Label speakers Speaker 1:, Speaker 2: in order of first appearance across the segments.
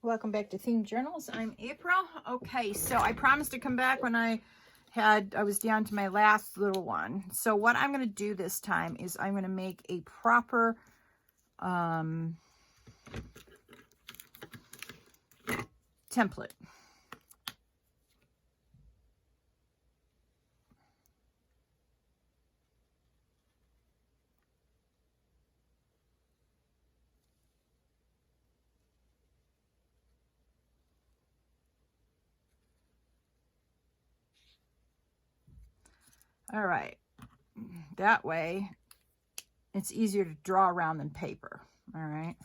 Speaker 1: Welcome back to Themed Journals. I'm April. Okay, so I promised to come back when I was down to my last little one. So what I'm going to do this time is I'm going to make a proper template. All right, that way it's easier to draw around than paper. All right.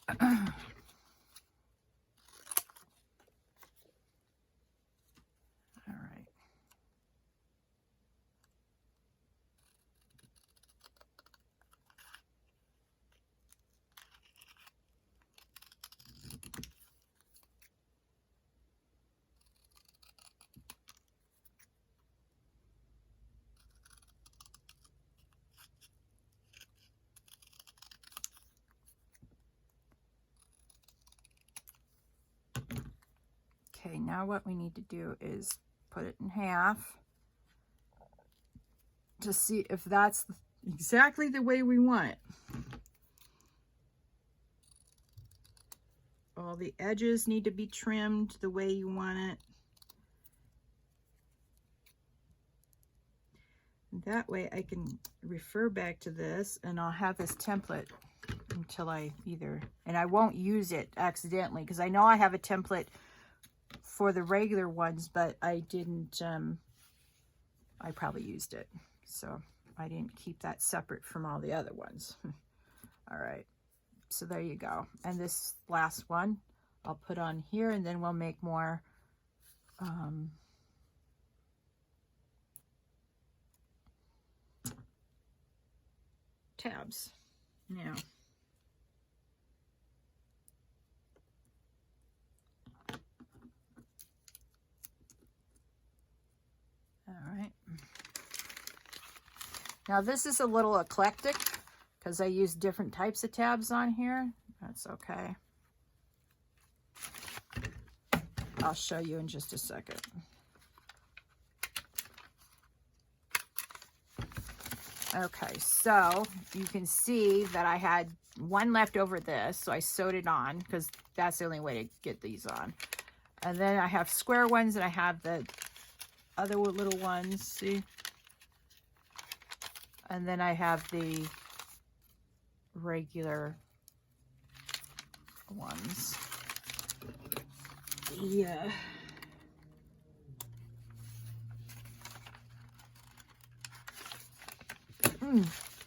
Speaker 1: All right. Okay, now what we need to do is put it in half to see if that's exactly the way we want it. All the edges need to be trimmed the way you want it. That way I can refer back to this and I'll have this template until I and I won't use it accidentally, because I know I have a template for the regular ones, but I didn't, I probably used it. So I didn't keep that separate from all the other ones. All right, so there you go. And this last one I'll put on here, and then we'll make more tabs now. All right. Now this is a little eclectic because I use different types of tabs on here. That's okay. I'll show you in just a second. Okay, so you can see that I had one left over this, so I sewed it on because that's the only way to get these on. And then I have square ones, and I have the other little ones, see? And then I have the regular ones. Yeah.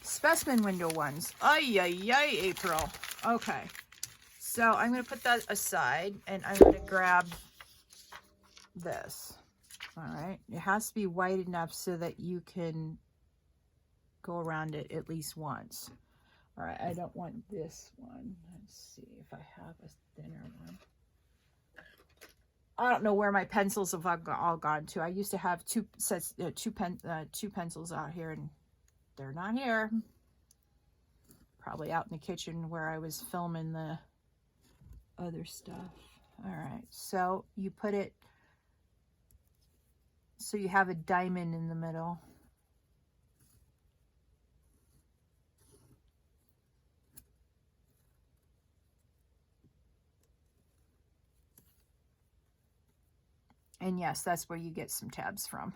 Speaker 1: Specimen window ones. Ay, ay, ay, April. Okay. So I'm going to put that aside, and I'm going to grab this. All right. It has to be wide enough so that you can go around it at least once. All right. I don't want this one. Let's see if I have a thinner one. I don't know where my pencils have all gone to. I used to have two pencils out here, and they're not here. Probably out in the kitchen where I was filming the other stuff. All right, so you put it so you have a diamond in the middle. And yes, that's where you get some tabs from.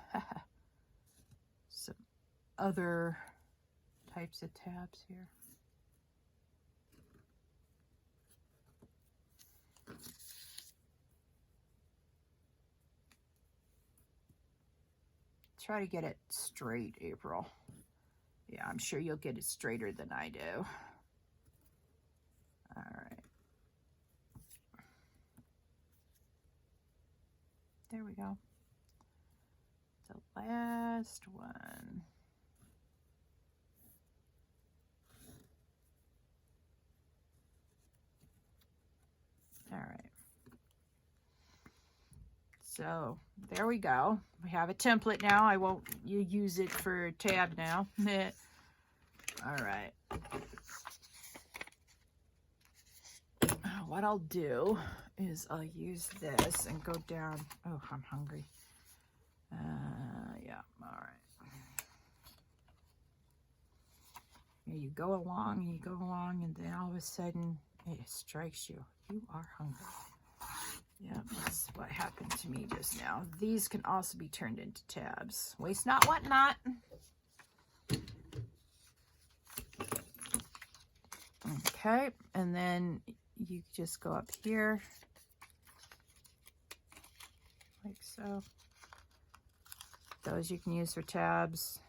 Speaker 1: Some other types of tabs here. Try to get it straight, April. Yeah, I'm sure you'll get it straighter than I do. All right. There we go. The last one. All right. So there we go. We have a template now. I won't use it for a tab now. All right. what I'll do is I'll use this and go down. Oh, I'm hungry. Yeah, all right. You go along and you go along, and then all of a sudden it strikes you. You are hungry. Yeah, that's what happened to me just now. These can also be turned into tabs. Waste not, want not. Okay, and then you just go up here like so. Those you can use for tabs.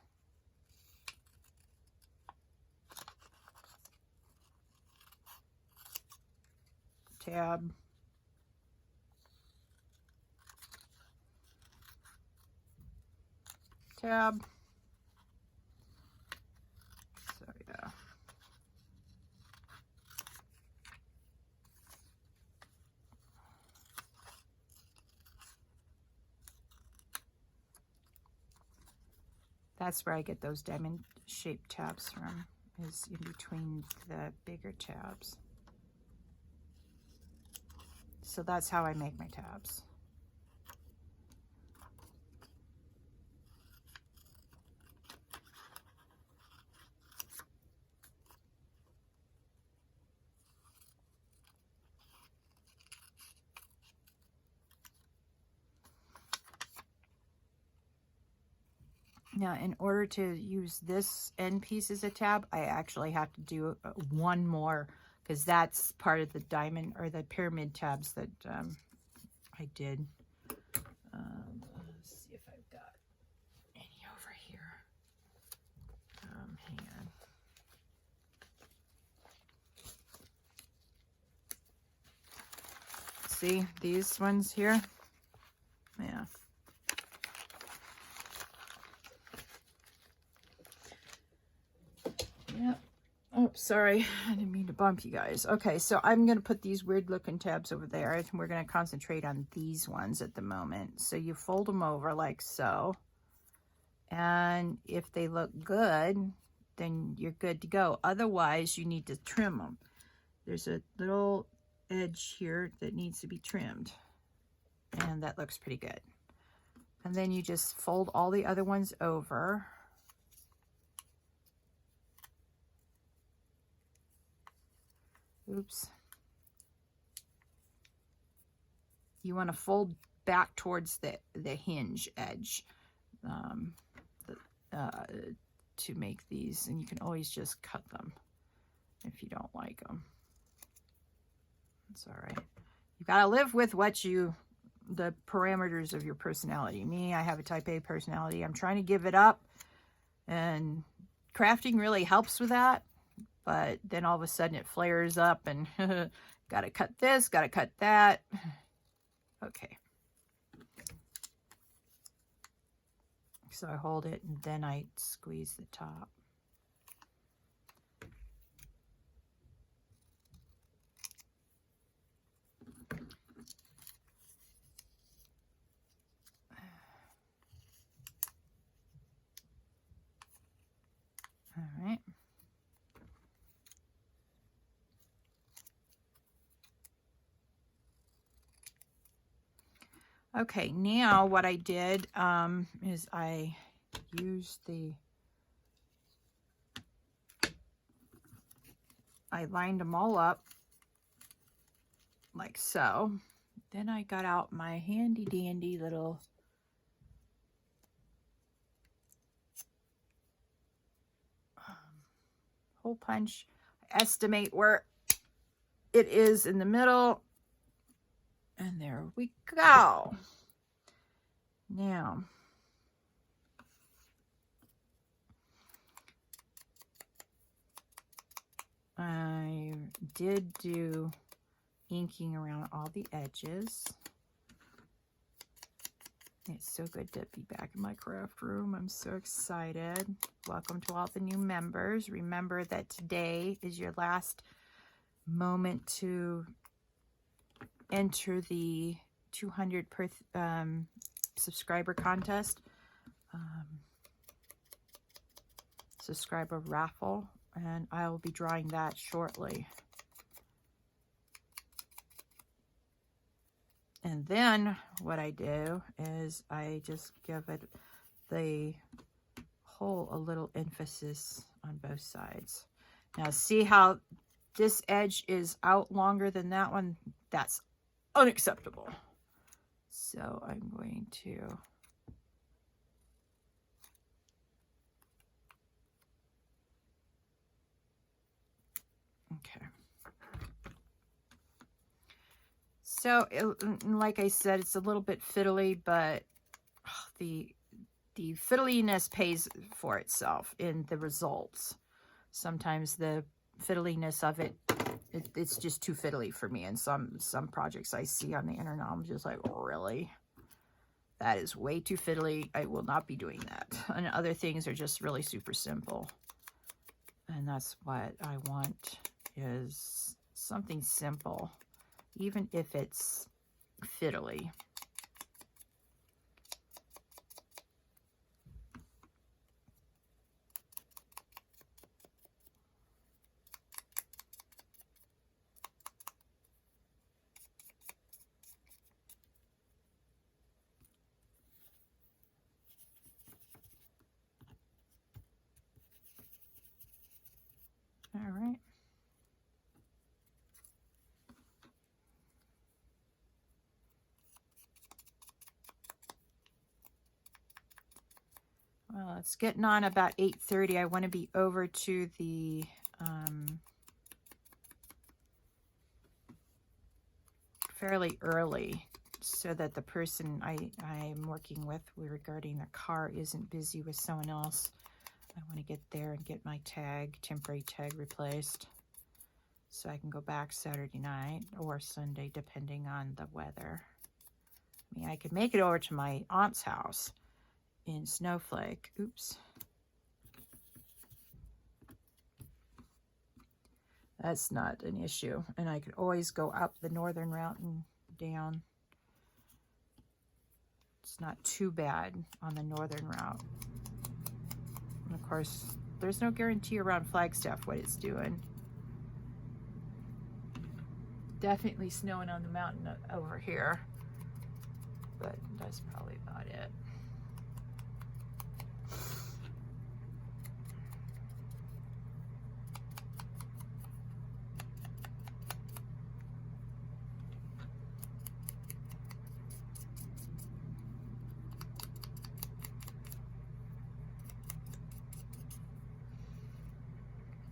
Speaker 1: Tab. Tab. So yeah. That's where I get those diamond shaped tabs from, is in between the bigger tabs. So that's how I make my tabs. Now, in order to use this end piece as a tab, I actually have to do one more, because that's part of the diamond or the pyramid tabs that I did. Let's see if I've got any over here. Hang on. See these ones here? Yeah. Yep. Oh, sorry. I didn't mean to bump you guys. Okay, so I'm going to put these weird looking tabs over there, and we're going to concentrate on these ones at the moment. So you fold them over like so. And if they look good, then you're good to go. Otherwise, you need to trim them. There's a little edge here that needs to be trimmed. And that looks pretty good. And then you just fold all the other ones over. Oops. You want to fold back towards the hinge edge to make these, and you can always just cut them if you don't like them. It's all right. You got to live with the parameters of your personality. Me, I have a type A personality. I'm trying to give it up, and crafting really helps with that. But then all of a sudden it flares up and got to cut this, got to cut that. Okay. So I hold it and then I squeeze the top. All right. Okay, now what I did is I lined them all up like so. Then I got out my handy dandy little hole punch. I estimate where it is in the middle. And there we go. Now, I did do inking around all the edges. It's so good to be back in my craft room. I'm so excited. Welcome to all the new members. Remember that today is your last moment to enter the 200 per subscriber contest, subscriber raffle, and I will be drawing that shortly. And then what I do is I just give it the hole a little emphasis on both sides. Now see how this edge is out longer than that one? That's unacceptable. So I'm going to okay. So like I said, it's a little bit fiddly, but the fiddliness pays for itself in the results. Sometimes the fiddliness of it's just too fiddly for me. And some projects I see on the internet, I'm just like, oh, really? That is way too fiddly. I will not be doing that. And other things are just really super simple. And that's what I want, is something simple, even if it's fiddly. All right. Well, it's getting on about 8:30. I want to be over to the fairly early so that the person I'm working with regarding the car isn't busy with someone else. I want to get there and get my temporary tag replaced so I can go back Saturday night or Sunday, depending on the weather. I mean, I could make it over to my aunt's house in Snowflake. Oops. That's not an issue. And I could always go up the northern route and down. It's not too bad on the northern route. And of course, there's no guarantee around Flagstaff what it's doing. Definitely snowing on the mountain over here, but that's probably about it.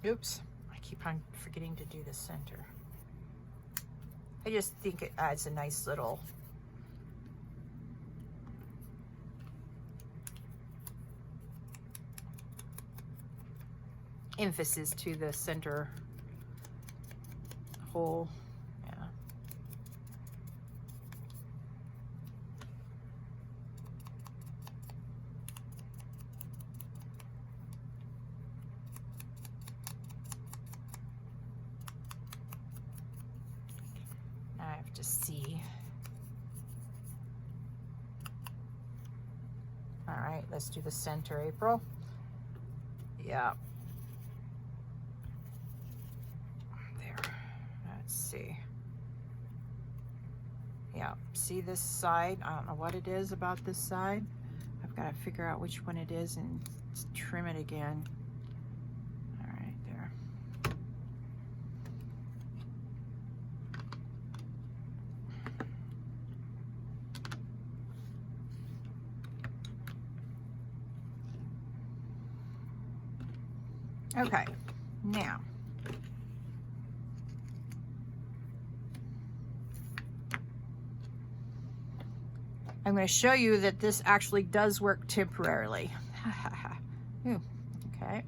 Speaker 1: Oops, I keep on forgetting to do the center. I just think it adds a nice little emphasis to the center hole. Yeah. Now I have to see. All right, let's do the center, April. Yeah. There. Let's see. Yeah, see this side? I don't know what it is about this side. I've got to figure out which one it is and trim it again. All right, there. Okay, now I'm going to show you that this actually does work temporarily. Ooh, okay.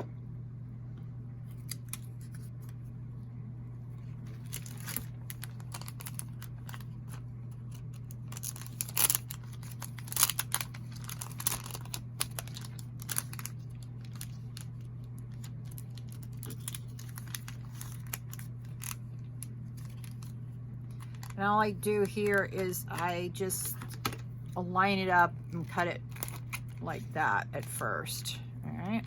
Speaker 1: And all I do here is I just align it up and cut it like that at first. All right.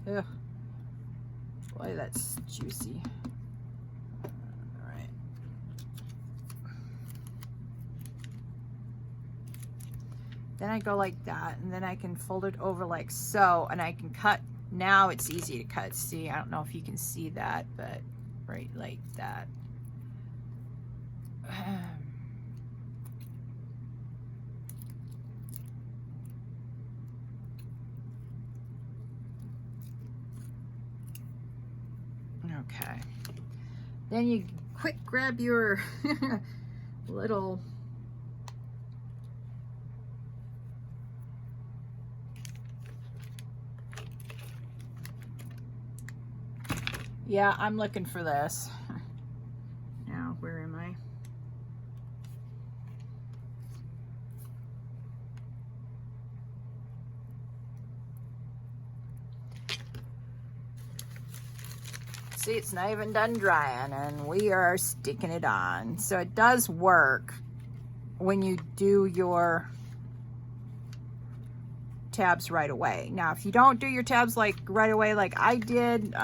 Speaker 1: Yeah. Ugh. Boy, that's juicy. Then I go like that, and then I can fold it over like so, and I can cut. Now it's easy to cut. See, I don't know if you can see that, but right like that. Okay. Then you quick grab your little I'm looking for this. Now, where am I? See, it's not even done drying, and we are sticking it on. So it does work when you do your tabs right away. Now, if you don't do your tabs like right away like I did,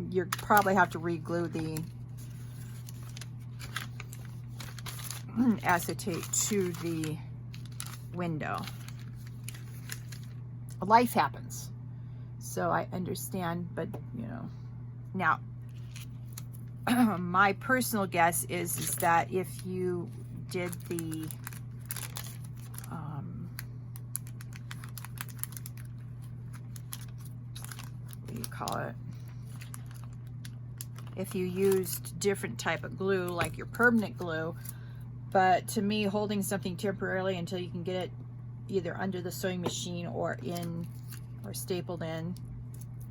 Speaker 1: you probably have to re-glue the acetate to the window. Life happens. So I understand, but you know, now my personal guess is that if you did the what do you call it? If you used different type of glue, like your permanent glue, but to me, holding something temporarily until you can get it either under the sewing machine or in or stapled in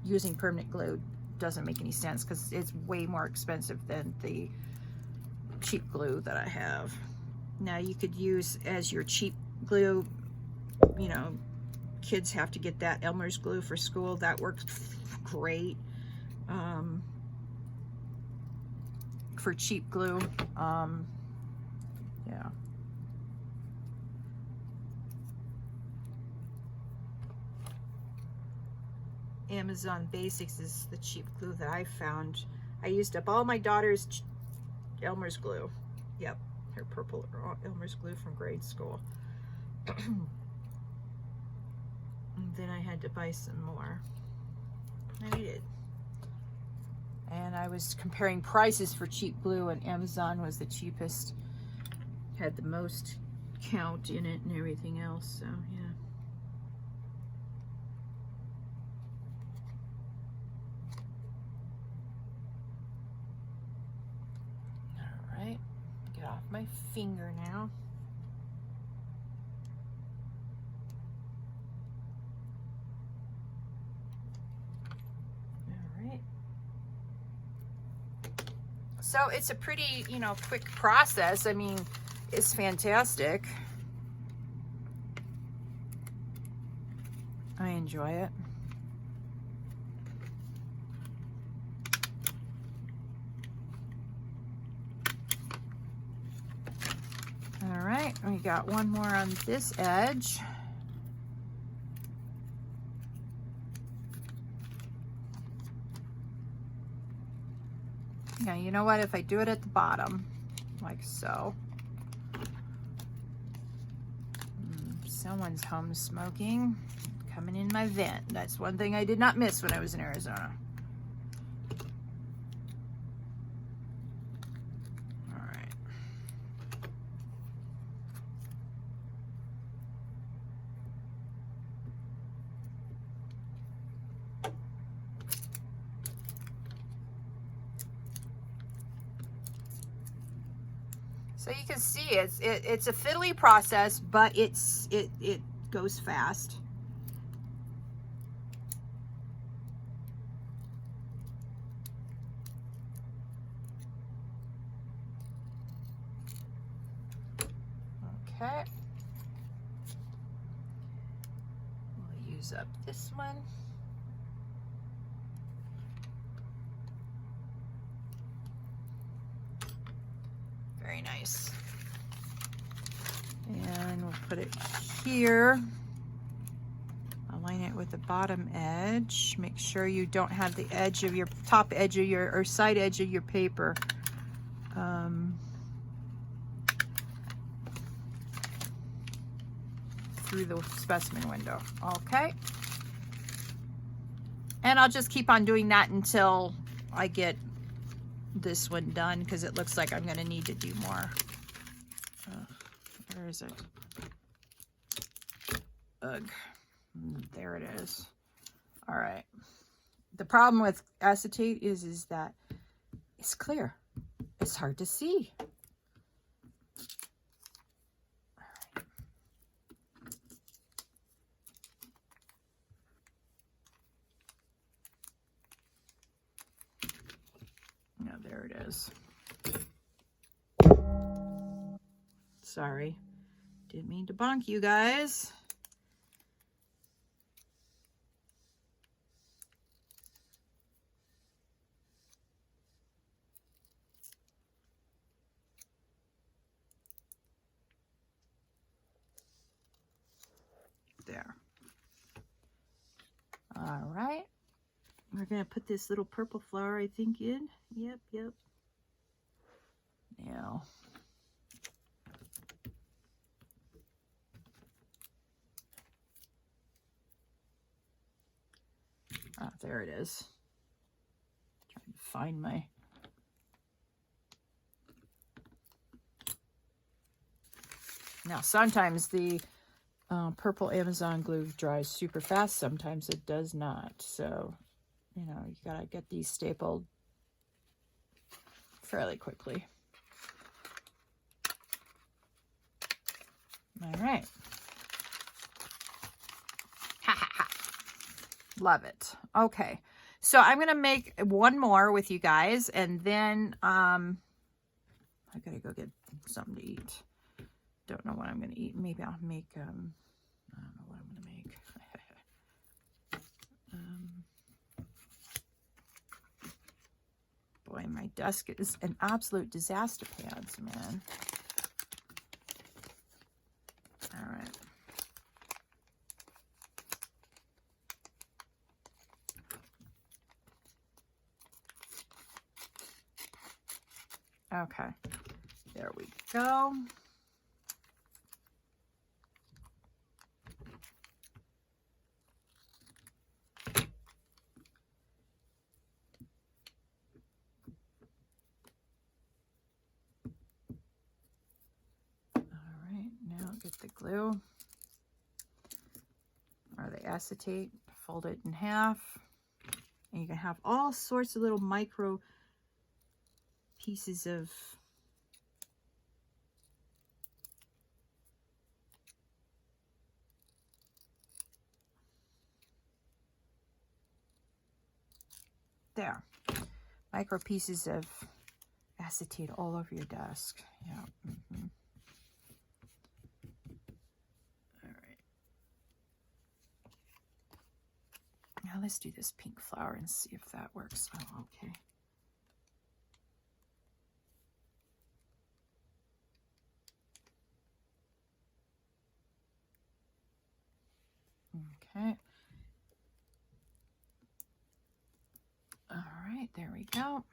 Speaker 1: using permanent glue doesn't make any sense, because it's way more expensive than the cheap glue that I have. Now you could use as your cheap glue, you know, kids have to get that Elmer's glue for school. That works great for cheap glue. Yeah. Amazon Basics is the cheap glue that I found. I used up all my daughter's Elmer's glue. Yep, her purple Elmer's glue from grade school. And then I had to buy some more. I did. And I was comparing prices for cheap glue, and Amazon was the cheapest. Had the most count in it and everything else, so yeah. Get off my finger now. All right. So it's a pretty, you know, quick process. I mean, it's fantastic. I enjoy it. All right, we got one more on this edge. Now, you know what? If I do it at the bottom, like so. Someone's home smoking, coming in my vent. That's one thing I did not miss when I was in Arizona. So you can see it's a fiddly process, but it goes fast. Okay. We'll use up this one. Very nice. And we'll put it here. Align it with the bottom edge. Make sure you don't have the edge of your top edge of your or side edge of your paper. through the specimen window. Okay. And I'll just keep on doing that until I get this one done, because it looks like I'm going to need to do more. Where is it? Ugh. There it is. All right. The problem with acetate is that it's clear. It's hard to see. Now there it is. Sorry. Didn't mean to bonk you guys. There. All right. We're going to put this little purple flower, I think, in. Yep. Now. Ah, there it is. Trying to find my... Now, sometimes the purple Amazon glue dries super fast. Sometimes it does not. So, you know, you gotta get these stapled fairly quickly. All right. Ha ha ha. Love it. Okay. So I'm going to make one more with you guys, and then I got to go get something to eat. Don't know what I'm going to eat. Maybe I'll make, I don't know what I'm going to make. Boy, my desk is an absolute disaster pants, man. All right. Okay, there we go. Get the glue or the acetate, fold it in half, and you can have all sorts of little micro pieces of there, micro pieces of acetate all over your desk. Yeah. Now let's do this pink flower and see if that works. Oh, okay. Okay. All right, there we go.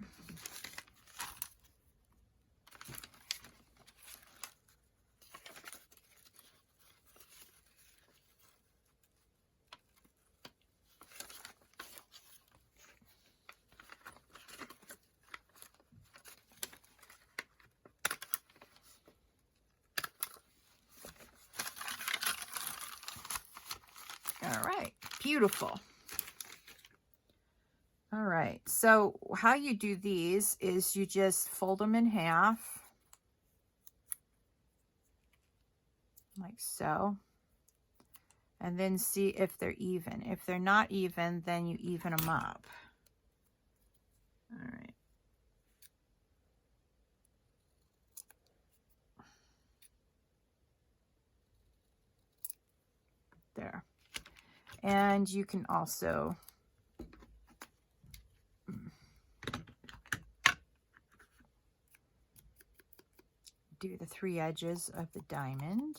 Speaker 1: All right, beautiful. All right, so how you do these is you just fold them in half, like so, and then see if they're even. If they're not even, then you even them up. All right. There. And you can also do the 3 edges of the diamond.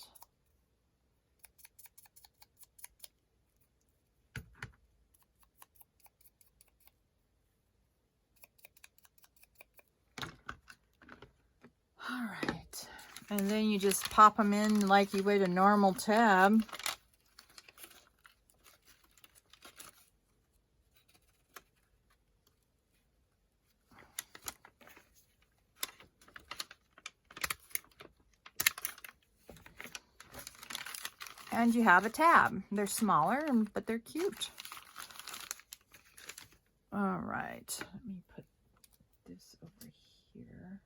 Speaker 1: All right. And then you just pop them in like you would a normal tab. And you have a tab. They're smaller, but they're cute. All right, let me put this over here.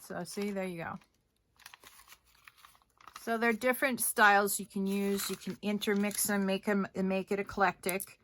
Speaker 1: So see, there you go. So there are different styles you can use. You can intermix them, make it eclectic.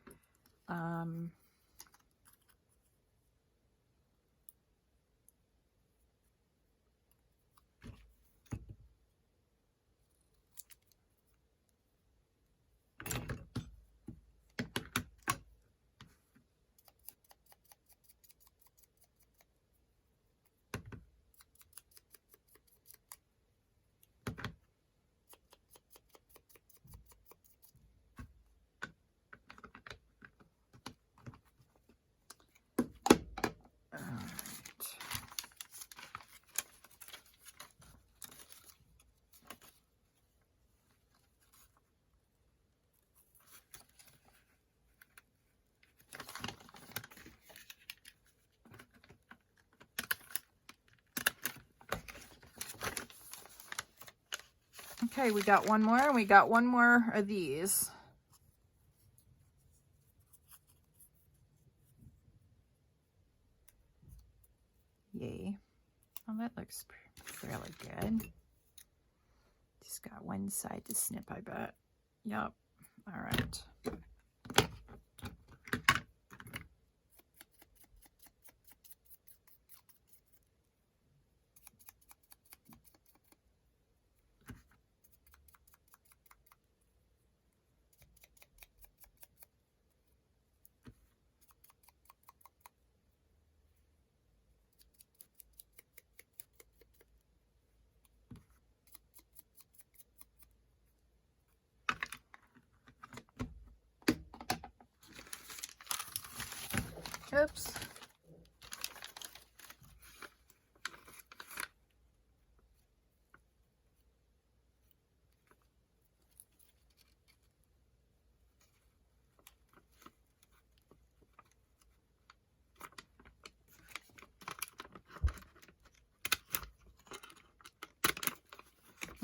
Speaker 1: Okay, we got one more, and we got one more of these. Yay. Well, that looks fairly good. Just got one side to snip, I bet. Yep. All right. Oops.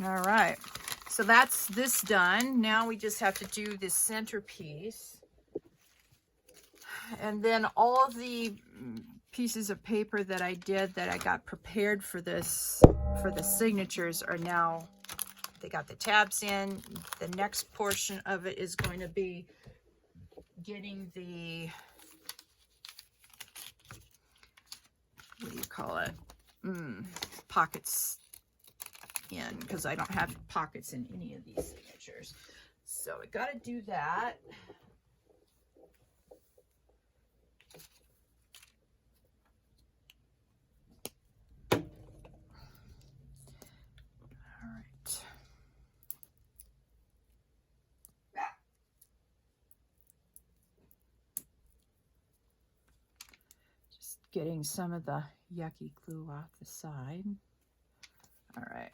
Speaker 1: All right, so that's this done. Now we just have to do this centerpiece. And then all of the pieces of paper that I did that I got prepared for this, for the signatures, are now, they got the tabs in. The next portion of it is going to be getting the, what do you call it? Pockets in, because I don't have pockets in any of these signatures. So I got to do that. All right. Just getting some of the yucky glue off the side. All right.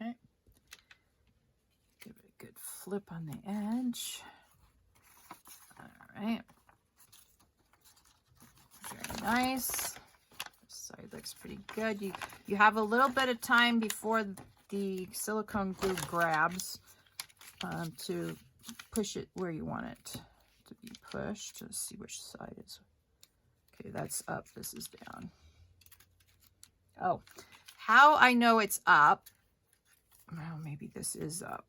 Speaker 1: Okay. Give it a good flip on the edge. All right. nice. This side looks pretty good. You have a little bit of time before the silicone glue grabs to push it where you want it to be pushed. Let's see which side is. Okay, that's up. This is down. Oh, how I know it's up. Well, maybe this is up.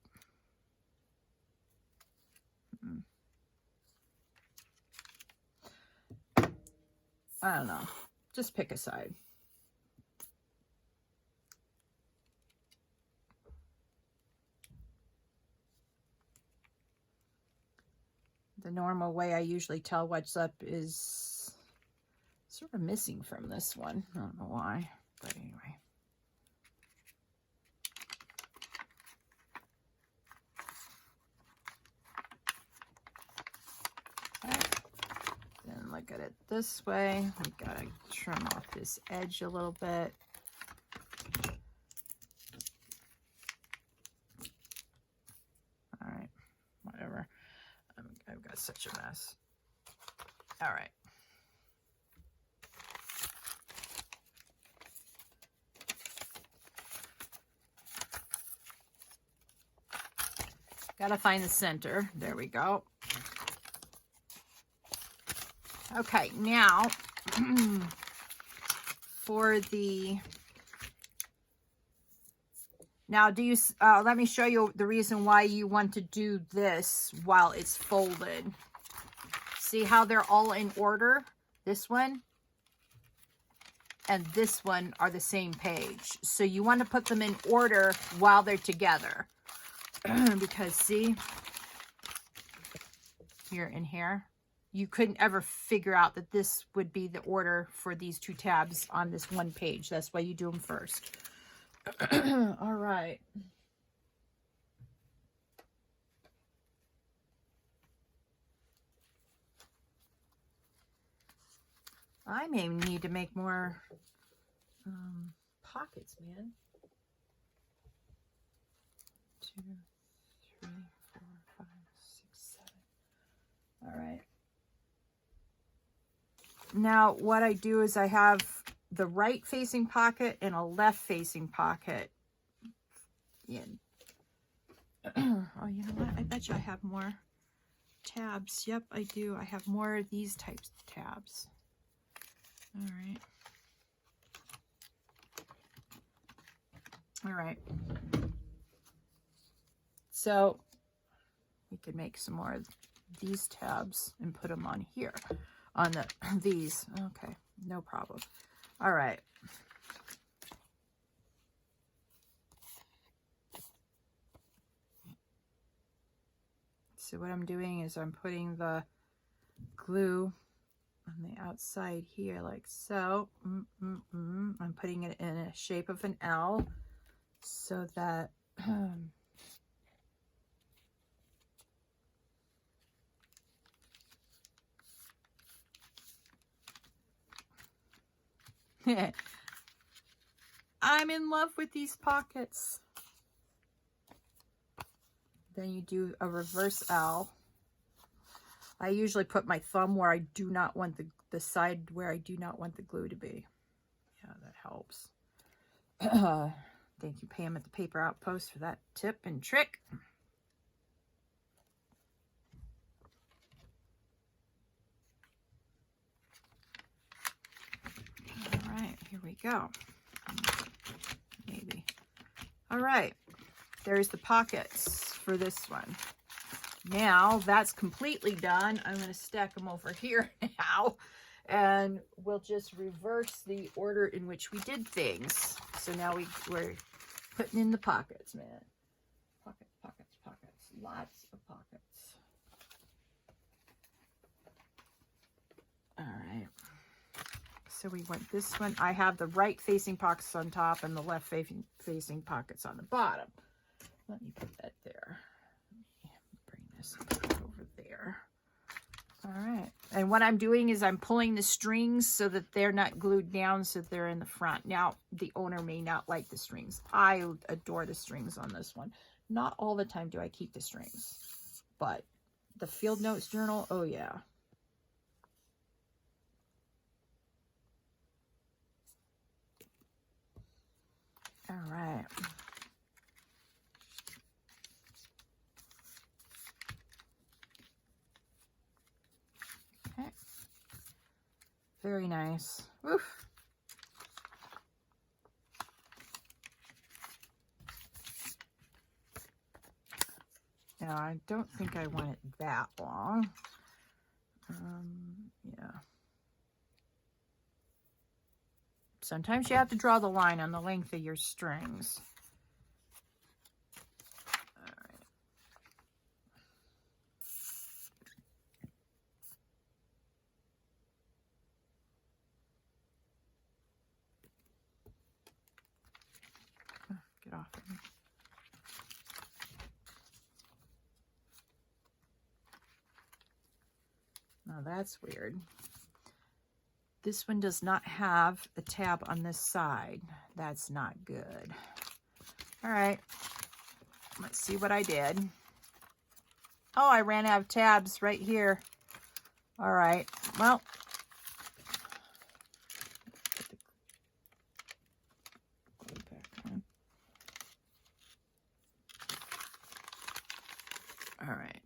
Speaker 1: I don't know. Just pick a side. The normal way I usually tell what's up is sort of missing from this one. I don't know why, but anyway. Then look at it this way. We gotta trim off this edge a little bit. All right, whatever. I've got such a mess. All right. Gotta find the center. There we go. Okay, now for the, now do you, let me show you the reason why you want to do this while it's folded. See how they're all in order? This one and this one are the same page. So you want to put them in order while they're together. Because see, here and here, you couldn't ever figure out that this would be the order for these two tabs on this one page. That's why you do them first. All right. I may need to make more pockets, man. 2, 3, 4, 5, 6, 7. All right. Now, what I do is I have the right facing pocket and a left facing pocket in. Oh, you know what? I bet you I have more tabs. Yep, I do. I have more of these types of tabs. All right. All right. So we could make some more of these tabs and put them on here. On these. Okay, no problem. All right. So what I'm doing is I'm putting the glue on the outside here like so. I'm putting it in a shape of an L so that I'm in love with these pockets. Then you do a reverse L. I usually put my thumb where I do not want the side where I do not want the glue to be. Yeah, that helps. Thank you, Pam, at the Paper Outpost for that tip and trick. All right, here we go. Maybe. All right, there's the pockets for this one. Now that's completely done. I'm going to stack them over here now, and we'll just reverse the order in which we did things. So now we're putting in the pockets, man. Pockets, pockets, pockets. Lots of pockets. All right. So we want this one. I have the right facing pockets on top and the left facing pockets on the bottom. Let me put that there. Bring this over there. All right. And what I'm doing is I'm pulling the strings so that they're not glued down, so they're in the front. Now, the owner may not like the strings. I adore the strings on this one. Not all the time do I keep the strings, but the Field Notes journal, oh yeah. All right. Okay. Very nice. Oof. Now, I don't think I want it that long. Yeah. Sometimes you have to draw the line on the length of your strings. All right. Oh, get off of me. Now that's weird. This one does not have a tab on this side. That's not good. All right, let's see what I did. Oh, I ran out of tabs right here. All right, well. All right.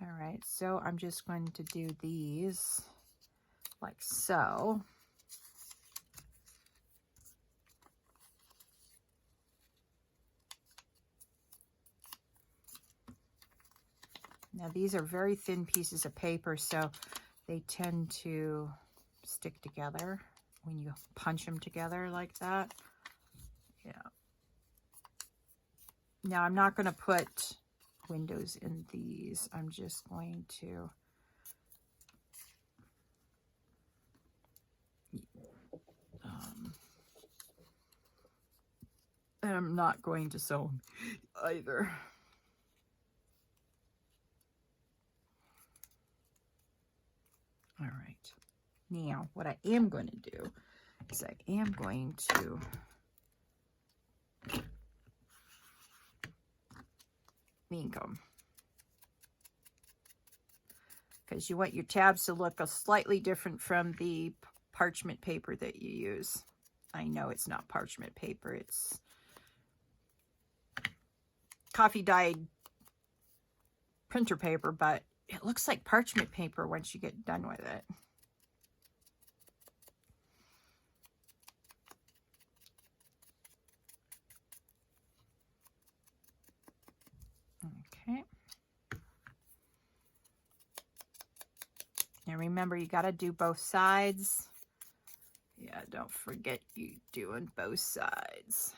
Speaker 1: All right, so I'm just going to do these like so. Now these are very thin pieces of paper, so they tend to stick together when you punch them together like that. Yeah. Now I'm not going to put windows in these. I'm just going to I'm not going to sew either. All right. Now, what I am going to do is I am going to ink them. Because you want your tabs to look slightly different from the parchment paper that you use. I know it's not parchment paper, it's coffee dyed printer paper, but it looks like parchment paper once you get done with it. Okay. And remember, you got to do both sides. Yeah, don't forget you doing both sides.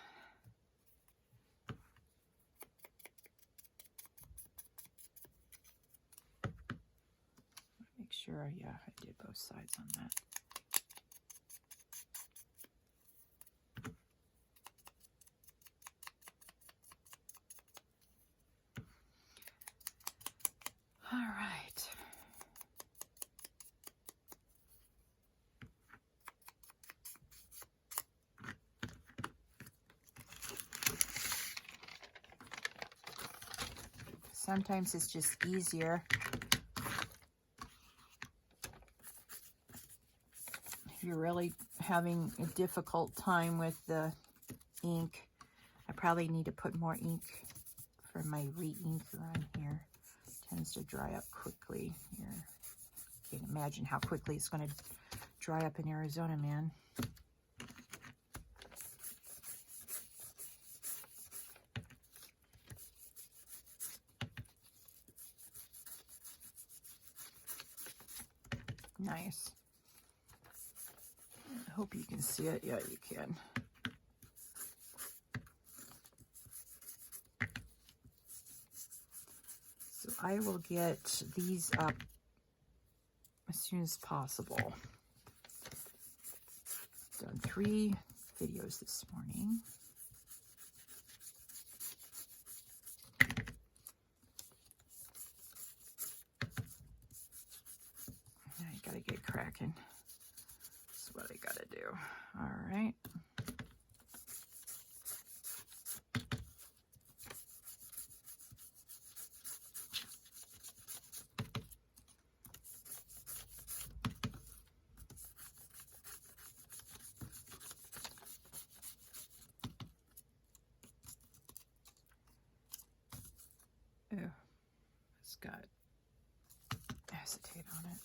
Speaker 1: Make sure, yeah, I did both sides on that. All right. Sometimes it's just easier if you're really having a difficult time with the ink. I probably need to put more ink for my re-inker on here. It tends to dry up quickly here. You can imagine how quickly it's going to dry up in Arizona, man. Nice. I hope you can see it. Yeah, you can. So I will get these up as soon as possible. Done 3 videos this morning. Now you gotta get cracking. That's what I gotta do. All right. got acetate on it.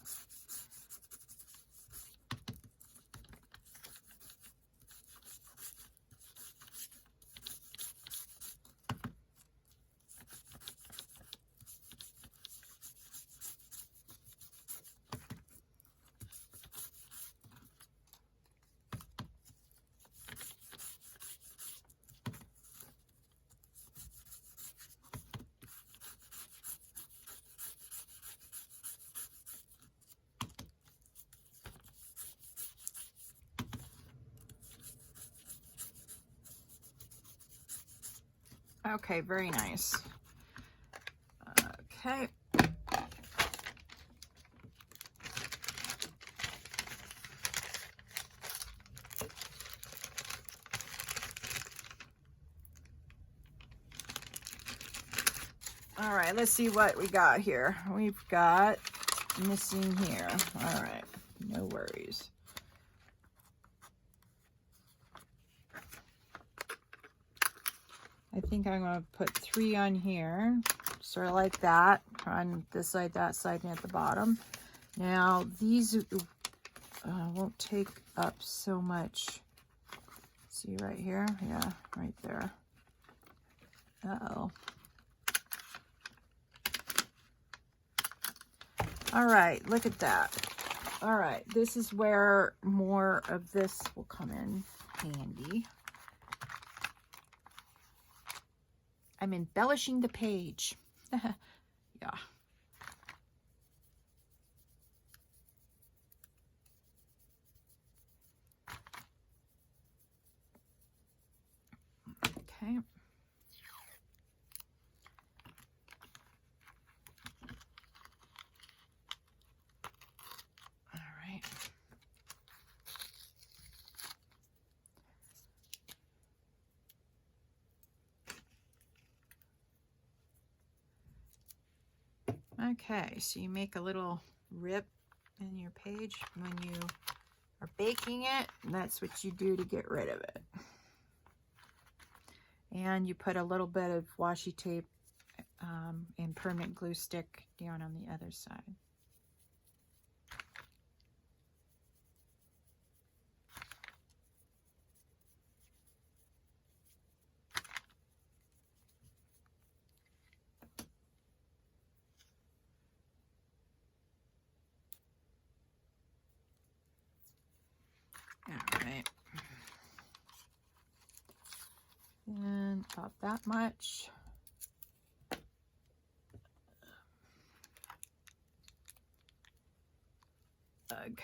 Speaker 1: Okay, very nice. Okay. All right, let's see what we got here. We've got missing here. All right, no worries. I think I'm going to put 3 on here, sort of like that, on this side, that side, and at the bottom. Now, these won't take up so much. See right here? Yeah, right there. Uh-oh. All right, look at that. All right, this is where more of this will come in handy. I'm embellishing the page. Yeah. Okay. All right. Okay, so you make a little rip in your page when you are baking it. That's what you do to get rid of it. And you put a little bit of washi tape and permanent glue stick down on the other side. All right. And about that much. Ugh.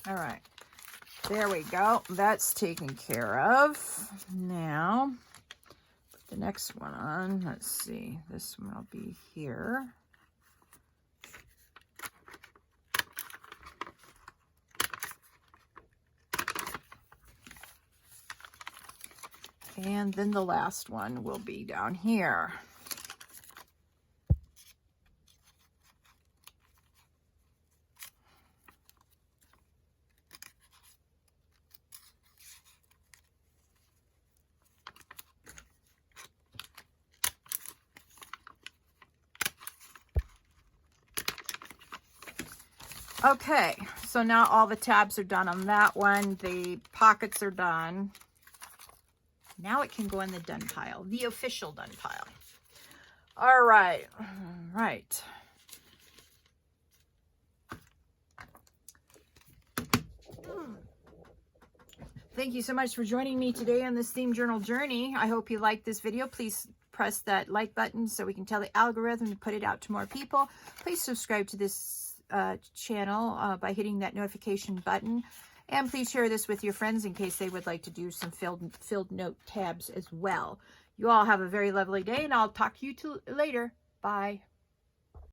Speaker 1: All right, there we go. That's taken care of. Now, put the next one on. Let's see. This one will be here. And then the last one will be down here. Okay, so now all the tabs are done on that one. The pockets are done. Now it can go in the done pile, the official done pile. All right, all right. Thank you so much for joining me today on this theme journal journey. I hope you liked this video. Please press that like button so we can tell the algorithm to put it out to more people. Please subscribe to this channel by hitting that notification button. And please share this with your friends in case they would like to do some filled note tabs as well. You all have a very lovely day, and I'll talk to you later. Bye.